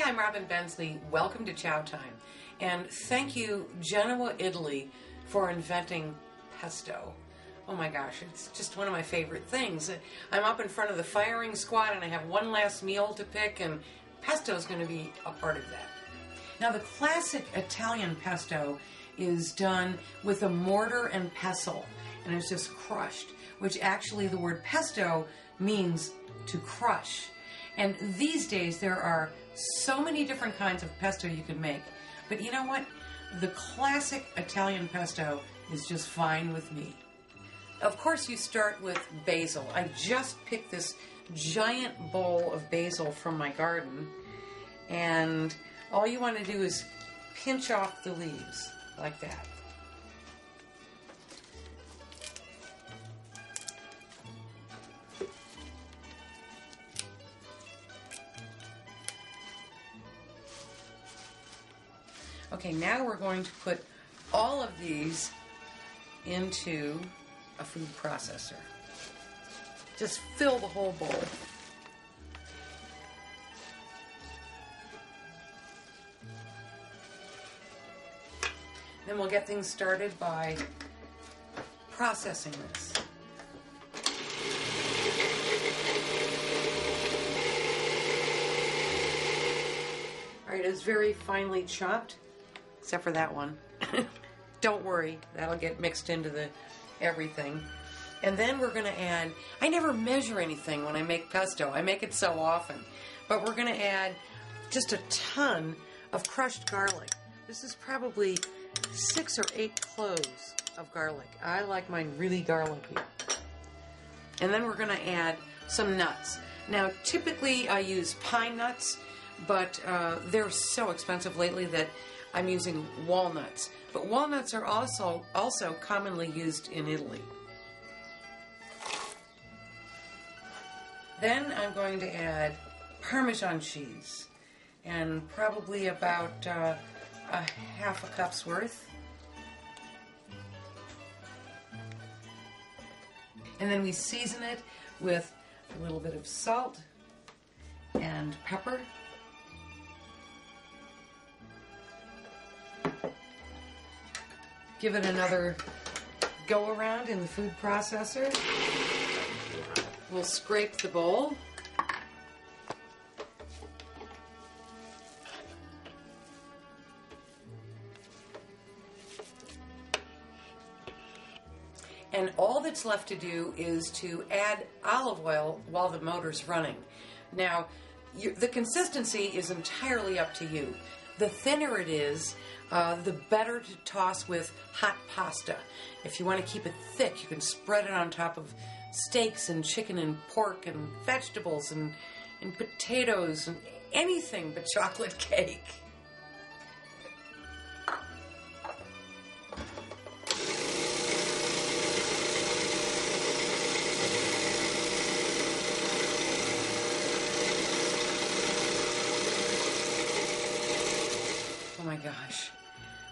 I'm Robin Bensley. Welcome to Chow Time. And thank you, Genoa, Italy, for inventing pesto. Oh my gosh, it's just one of my favorite things. I'm up in front of the firing squad and I have one last meal to pick, and pesto is going to be a part of that. Now, the classic Italian pesto is done with a mortar and pestle, and it's just crushed, which actually the word pesto means to crush. And these days there are so many different kinds of pesto you can make. But you know what? The classic Italian pesto is just fine with me. Of course, you start with basil. I just picked this giant bowl of basil from my garden, and all you want to do is pinch off the leaves like that. Okay, now we're going to put all of these into a food processor. Just fill the whole bowl. Then we'll get things started by processing this. All right, it's very finely chopped, except for that one. Don't worry, that'll get mixed into everything. And then we're going to add, I never measure anything when I make pesto. I make it so often. But we're going to add just a ton of crushed garlic. This is probably 6 or 8 cloves of garlic. I like mine really garlicky. And then we're going to add some nuts. Now, typically I use pine nuts, but they're so expensive lately that I'm using walnuts. But walnuts are also commonly used in Italy. Then I'm going to add Parmesan cheese, and probably about a half a cup's worth. And then we season it with a little bit of salt and pepper. Give it another go around in the food processor. We'll scrape the bowl. And all that's left to do is to add olive oil while the motor's running. Now, the consistency is entirely up to you. The thinner it is, the better to toss with hot pasta. If you want to keep it thick, you can spread it on top of steaks and chicken and pork and vegetables and potatoes and anything but chocolate cake. Oh my gosh,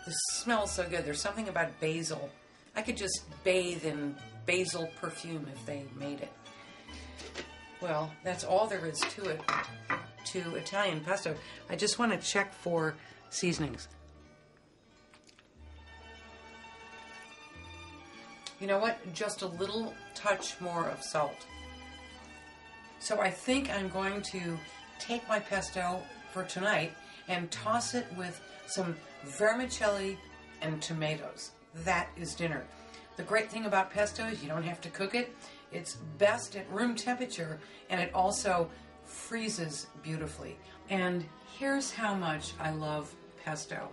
this smells so good. There's something about basil. I could just bathe in basil perfume if they made it. Well, that's all there is to it, to Italian pesto. I just want to check for seasonings. You know what? Just a little touch more of salt. So I think I'm going to take my pesto for tonight and toss it with some vermicelli and tomatoes. That is dinner. The great thing about pesto is you don't have to cook it. It's best at room temperature, and it also freezes beautifully. And here's how much I love pesto.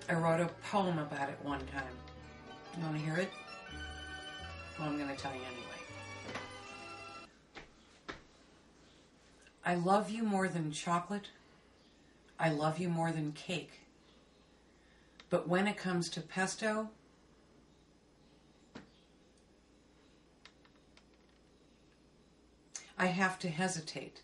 I wrote a poem about it one time. You want to hear it? Well, I'm going to tell you anyway. I love you more than chocolate. I love you more than cake. But when it comes to pesto, I have to hesitate.